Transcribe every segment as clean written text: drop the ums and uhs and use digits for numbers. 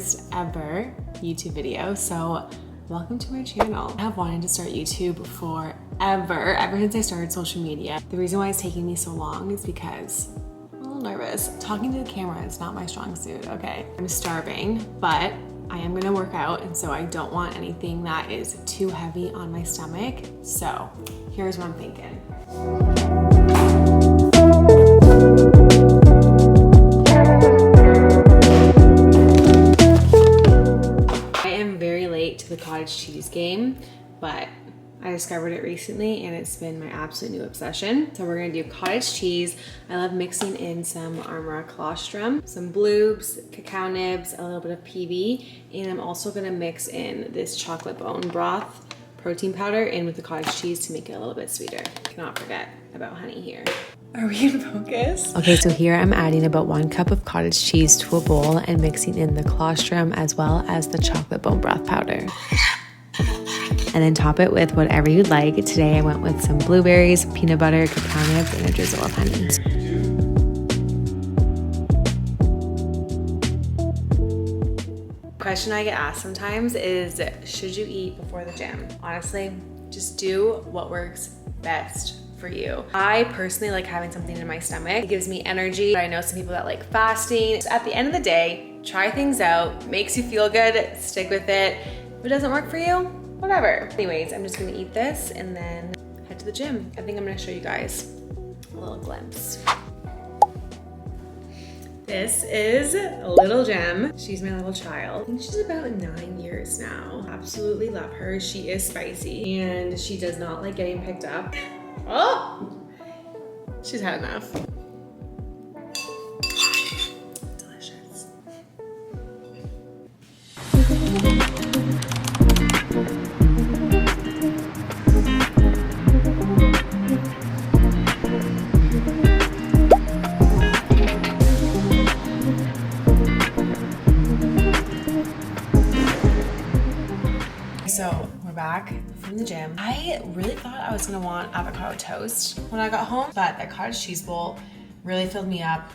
first ever YouTube video, so welcome to my channel. I have wanted to start YouTube forever, ever since I started social media. The reason why it's taking me so long is because I'm a little nervous. Talking to the camera is not my strong suit, okay? I'm starving, but I am gonna work out, and so I don't want anything that is too heavy on my stomach. So here's what I'm thinking. To the cottage cheese game, but I discovered it recently and it's been my absolute new obsession. So we're gonna do cottage cheese. I love mixing in some ARMRA colostrum, some bloobs, cacao nibs, a little bit of PB, and I'm also gonna mix in this chocolate bone broth protein powder in with the cottage cheese to make it a little bit sweeter. Cannot forget about honey here. Are we in focus? Okay, so here I'm adding about 1 cup of cottage cheese to a bowl and mixing in the colostrum as well as the chocolate bone broth powder. And then top it with whatever you'd like. Today I went with some blueberries, peanut butter, cacao nibs, and a drizzle of honey. Question I get asked sometimes is, should you eat before the gym? Honestly, just do what works best for you. I personally like having something in my stomach. It gives me energy. I know some people that like fasting. So at the end of the day, try things out, makes you feel good, stick with it. If it doesn't work for you, whatever. Anyways, I'm just gonna eat this and then head to the gym. I think I'm gonna show you guys a little glimpse. This is Little Gem. She's my little child. I think she's about 9 years now. Absolutely love her. She is spicy and she does not like getting picked up. Oh, she's had enough. Delicious. So we're back from the gym. I really thought I was gonna want avocado toast when I got home, but that cottage cheese bowl really filled me up.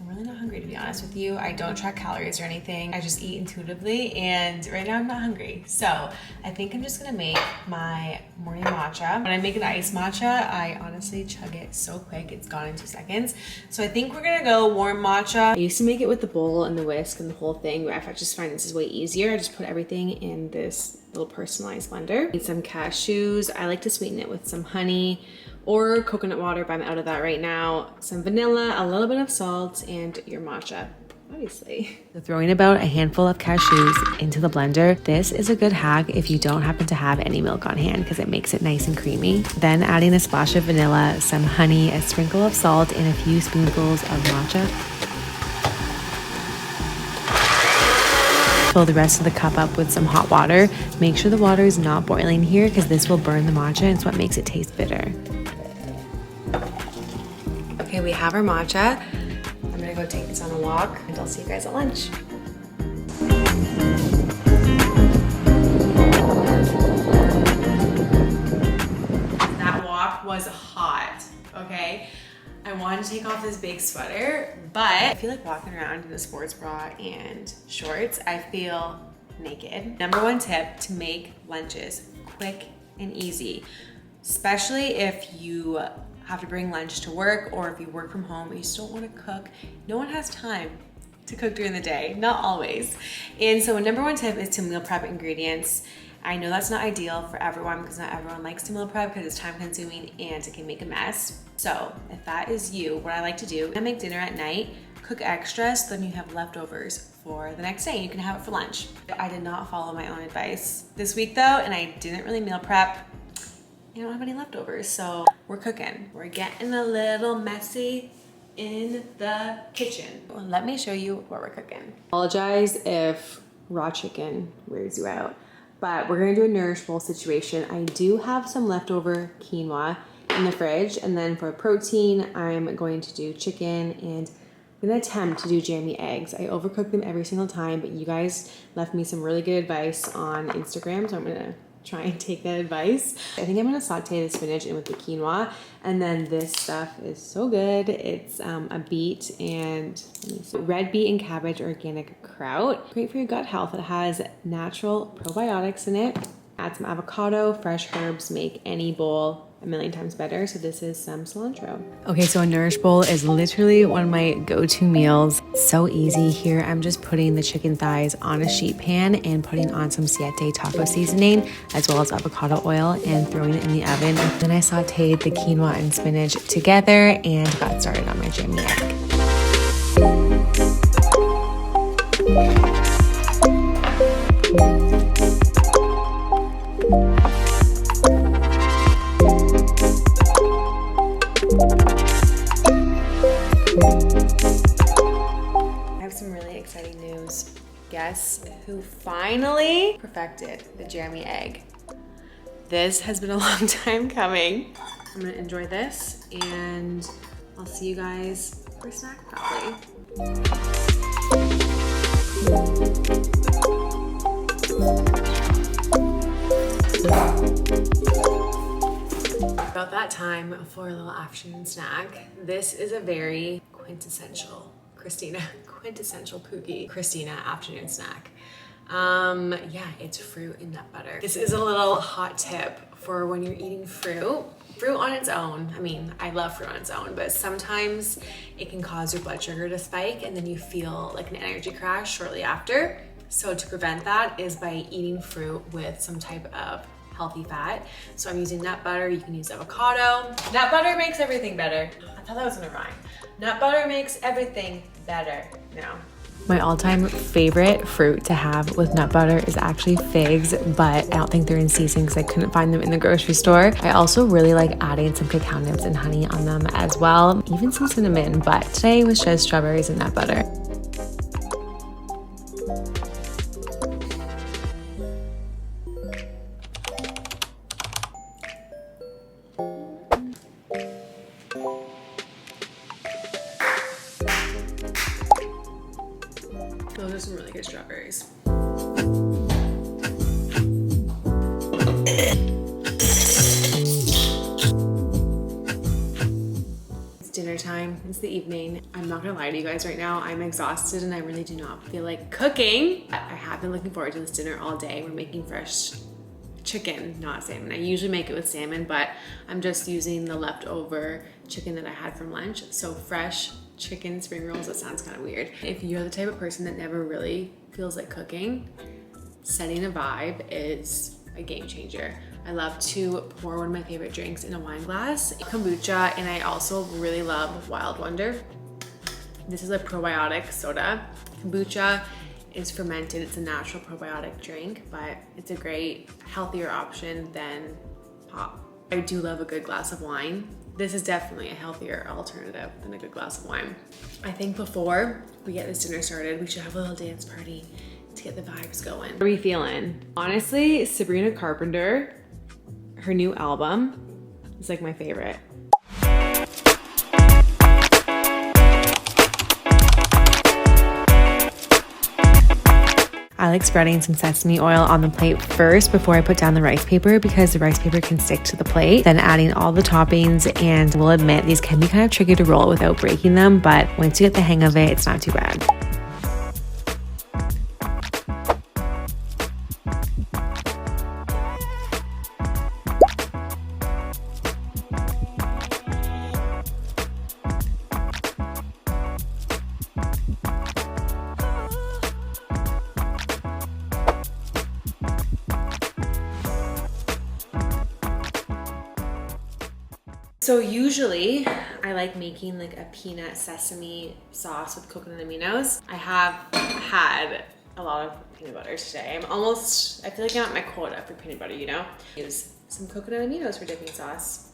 I'm really not hungry, to be honest with you. I don't track calories or anything. I just eat intuitively, and right now I'm not hungry. So I think I'm just gonna make my morning matcha. When I make an iced matcha, I honestly chug it so quick, it's gone in 2 seconds. So I think we're gonna go warm matcha. I used to make it with the bowl and the whisk and the whole thing, but I just find this is way easier. I just put everything in this little personalized blender. Need some cashews. I like to sweeten it with some honey or coconut water, but I'm out of that right now. Some vanilla, a little bit of salt, and your matcha, obviously. So throwing about a handful of cashews into the blender. This is a good hack if you don't happen to have any milk on hand because it makes it nice and creamy. Then adding a splash of vanilla, some honey, a sprinkle of salt, and a few spoonfuls of matcha. Fill the rest of the cup up with some hot water. Make sure the water is not boiling here because this will burn the matcha and it's what makes it taste bitter. Okay, we have our matcha. I'm gonna go take this on a walk and I'll see you guys at lunch. That walk was hot, okay? I wanted to take off this big sweater, but I feel like walking around in a sports bra and shorts, I feel naked. Number 1 tip to make lunches quick and easy, especially if you have to bring lunch to work or if you work from home and you just don't want to cook. No one has time to cook during the day, not always. And so number 1 tip is to meal prep ingredients. I know that's not ideal for everyone because not everyone likes to meal prep because it's time consuming and it can make a mess. So if that is you, what I like to do, I make dinner at night, cook extra so then you have leftovers for the next day and you can have it for lunch. I did not follow my own advice this week though, and I didn't really meal prep. I don't have any leftovers, so we're cooking. We're getting a little messy in the kitchen. Well, let me show you what we're cooking. Apologize if raw chicken wears you out, but we're gonna do a Nourish Bowl situation. I do have some leftover quinoa in the fridge, and then for protein, I'm going to do chicken, and I'm gonna attempt to do jammy eggs. I overcook them every single time, but you guys left me some really good advice on Instagram, so I'm gonna try and take that advice. I think I'm gonna saute the spinach in with the quinoa, and then this stuff is so good. It's a beet and red beet and cabbage organic kraut. Great for your gut health. It has natural probiotics in it. Add some avocado, fresh herbs, make any bowl a million times better. So this is some cilantro. Okay, so a Nourish Bowl is literally one of my go-to meals. So easy. Here I'm just putting the chicken thighs on a sheet pan and putting on some siete taco seasoning as well as avocado oil and throwing it in the oven. And then I sauteed the quinoa and spinach together and got started on my jammy egg. Guess who finally perfected the jammy egg? This has been a long time coming. I'm gonna enjoy this and I'll see you guys for a snack probably. About that time for a little afternoon snack. This is a very quintessential Christina, quintessential Pookie Christina afternoon snack. Yeah, it's fruit and nut butter. This is a little hot tip for when you're eating fruit. Fruit on its own, I mean, I love fruit on its own, but sometimes it can cause your blood sugar to spike and then you feel like an energy crash shortly after. So to prevent that is by eating fruit with some type of healthy fat. So I'm using nut butter, you can use avocado. Nut butter makes everything better. I thought that was gonna rhyme. Nut butter makes everything better. No. My all-time favorite fruit to have with nut butter is actually figs, but I don't think they're in season because I couldn't find them in the grocery store. I also really like adding some cacao nibs and honey on them as well, even some cinnamon, but today was just strawberries and nut butter. Those are some really good strawberries. It's dinner time, it's the evening. I'm not gonna lie to you guys right now, I'm exhausted and I really do not feel like cooking. I have been looking forward to this dinner all day. We're making fresh chicken, not salmon. I usually make it with salmon, but I'm just using the leftover chicken that I had from lunch. So fresh chicken spring rolls, that sounds kind of weird. If you're the type of person that never really feels like cooking, setting a vibe is a game changer. I love to pour one of my favorite drinks in a wine glass, kombucha, and I also really love Wild Wonder. This is a probiotic soda. Kombucha is fermented, it's a natural probiotic drink, but it's a great, healthier option than pop. I do love a good glass of wine. This is definitely a healthier alternative than a good glass of wine. I think before we get this dinner started, we should have a little dance party to get the vibes going. What are we feeling? Honestly, Sabrina Carpenter, her new album is like my favorite. I like spreading some sesame oil on the plate first before I put down the rice paper because the rice paper can stick to the plate. Then adding all the toppings, and we'll admit these can be kind of tricky to roll without breaking them, but once you get the hang of it, it's not too bad. So usually I like making like a peanut sesame sauce with coconut aminos. I have had a lot of peanut butter today. I feel like I'm at my quota for peanut butter, you know? Use some coconut aminos for dipping sauce.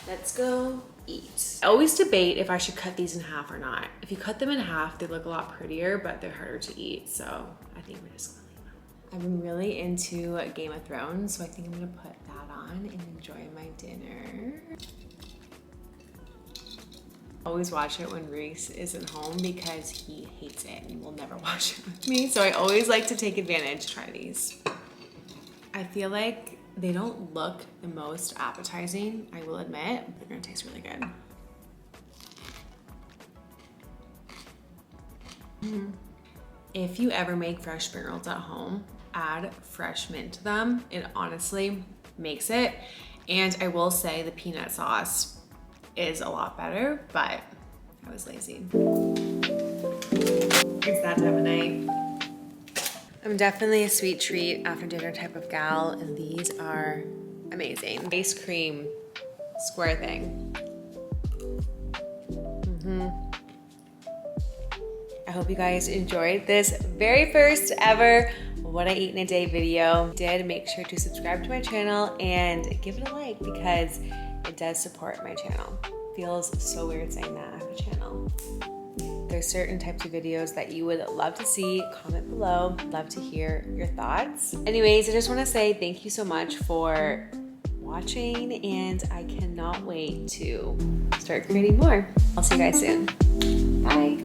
Let's go eat. I always debate if I should cut these in half or not. If you cut them in half, they look a lot prettier, but they're harder to eat. So I think we're just gonna leave them. I've been really into Game of Thrones, so I think I'm gonna put that on and enjoy my dinner. Always watch it when Reese isn't home because he hates it and will never watch it with me. So I always like to take advantage. Try these. I feel like they don't look the most appetizing, I will admit, but they're gonna taste really good. If you ever make fresh spring rolls at home, add fresh mint to them. It honestly makes it. And I will say the peanut sauce is a lot better, but I was lazy. It's that time of night. I'm definitely a sweet treat after dinner type of gal, and these are amazing. Ice cream square thing. I hope you guys enjoyed this very first ever what I eat in a day video. Make sure to subscribe to my channel and give it a like because it does support my channel. Feels so weird saying that I have a channel. There's certain types of videos that you would love to see. Comment below. Love to hear your thoughts. Anyways, I just want to say thank you so much for watching, and I cannot wait to start creating more. I'll see you guys soon.